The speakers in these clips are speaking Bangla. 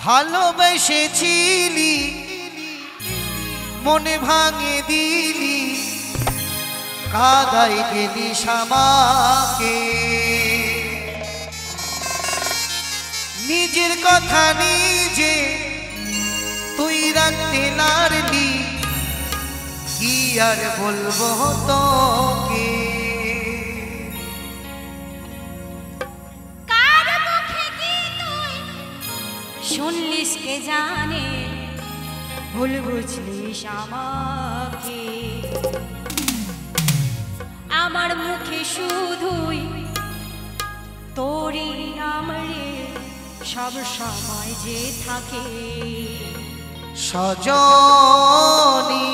ভালোবেসেছিলি মনে ভাঙে দিলি কাদাই গেলি আমাকে নিজের কথা নিজে তুই রাখতে নারলি কি আর বলবো তোকে কার মুখে কি তুই শুনলিস কে জানে ভুল বুঝলিস আমাকে আমার মুখে শুধুই তোরই নাম রে সব সময় যে থাকে সজনী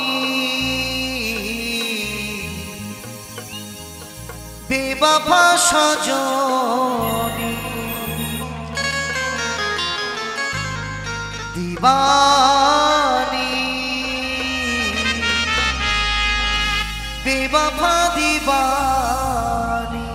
বেবাফা সজনী দিবানী বেবাফা দিবানী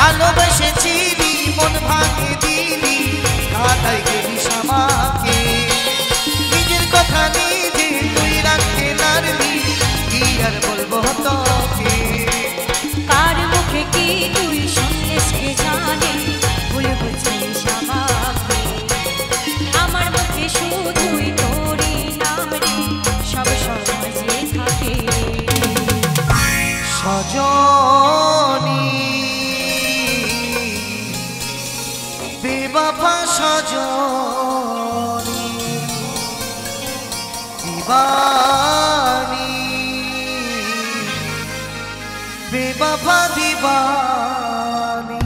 ভালোবেসেছিলি মন ভাঙে দিলি কাদাই গেলি আমাকে নিজের কথা নিজে তুই রাখতে নারলি কি আর বলবো তোকে কার মুখে কি তুই শুনলিস কে জানে ভুল বুঝলিস আমাকে আমার মুখে শুধুই তোরই নাম রে সব সময় যে থাকে সজনী বেবাফা সজনী দিবানী বেবাফা দিবানী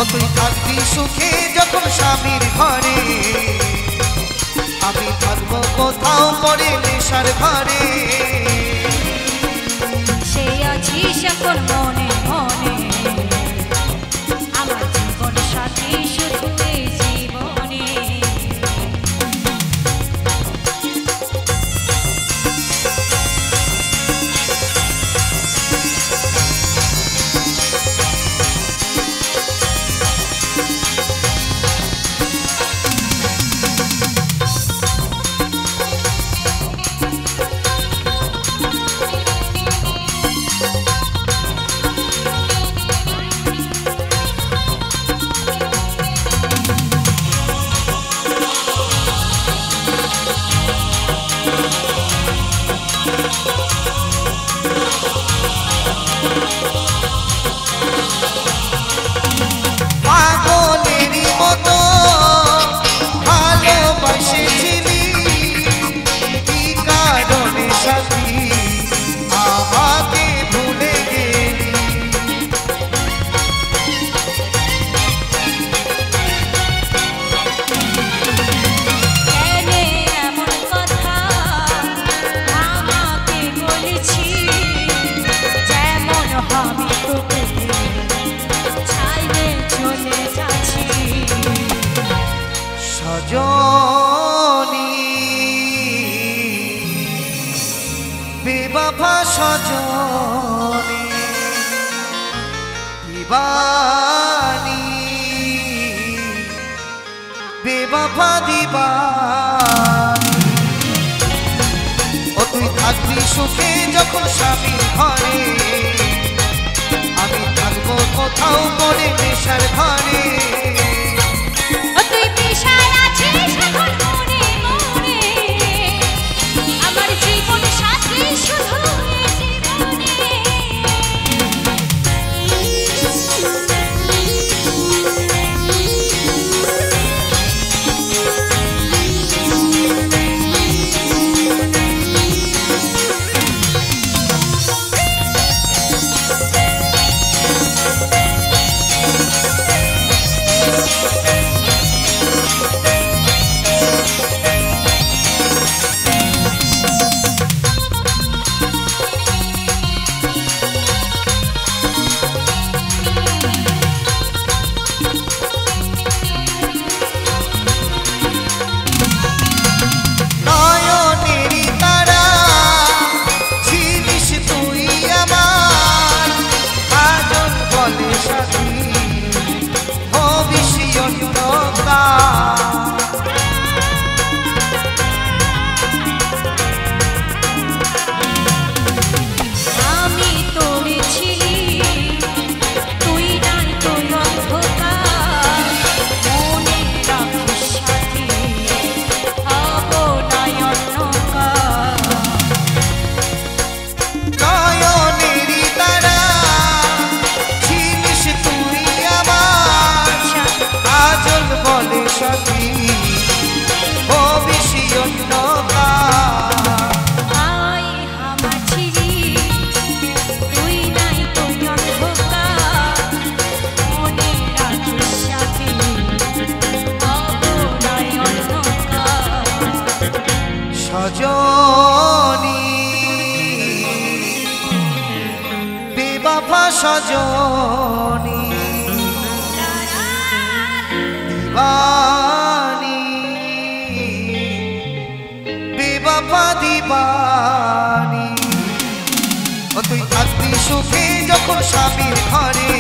তুই থাকবি সুখে যখন স্বামীর ঘরে আমি থাকবো কোথাও পরে নেশার ঘরে সে আছিস এখন মনে মনে আমার জীবন সাথী শুধু এই জীবনে পাগলেরই মতো ভালোবাসেছিলি কি কারণে সাথী আমাকে ভুলে গেলি কেন এমন কথা আমাকে বলেছিস যেমন আমি তোকে ছাইরে চলে যাচ্ছি সজনী বেবাফা সজনী দিবানী বেবাফা দিবানী তুই থাকবি সুখে যখন স্বামীর ঘরে আমি থাকবো কোথাও পরে নেশার ঘরে তুই পেশায় আছিস এখন মনে মনে আমার জীবন সাথী শুধু এই জীবনে সজনী দিবানী বেবাপা দিবানী ও তুই থাকবি সুখে যখন স্বামীর ঘরে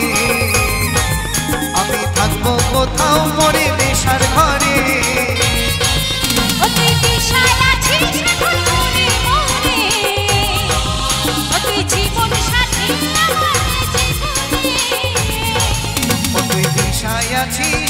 আমি থাকবো কোথাও মরে নেশার ঘরে ও তুই দিশায় আছিস এখন মনে মনে ও তুই জীবন সাথী আমার জীবনে ও তুই দিশায় আছিস